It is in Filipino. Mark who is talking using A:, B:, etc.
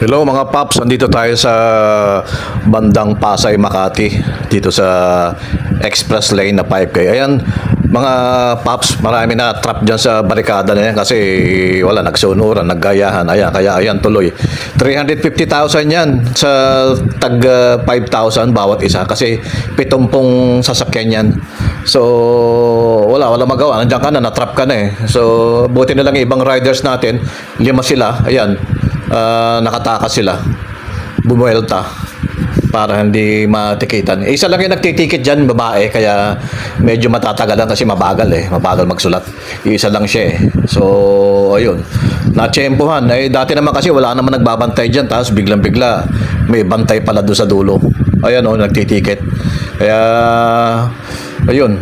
A: Hello mga paps, andito tayo sa bandang Pasay, Makati, dito sa express lane na 5K. Ayan, mga paps, marami na trap dyan sa barikada na yan kasi wala, nagsunuran, naggayahan. Ayan, kaya ayan tuloy. 350,000 yan sa tag 5,000 bawat isa kasi 70 sasakyan yan. So, wala magawa. Nandiyan ka na, natrap ka na eh. So, buti na lang yung ibang riders natin, 5 sila, ayan. Nakatakas sila, bumuelta para hindi matikitan. Isa lang yung nagtitikit dyan, babae, kaya medyo matatagalan kasi mabagal magsulat. Isa lang siya eh. So ayun, natsyempohan. Dati naman kasi wala naman nagbabantay dyan, tapos biglang-bigla may bantay pala doon sa dulo. Ayan nagtitikit. Kaya ayun.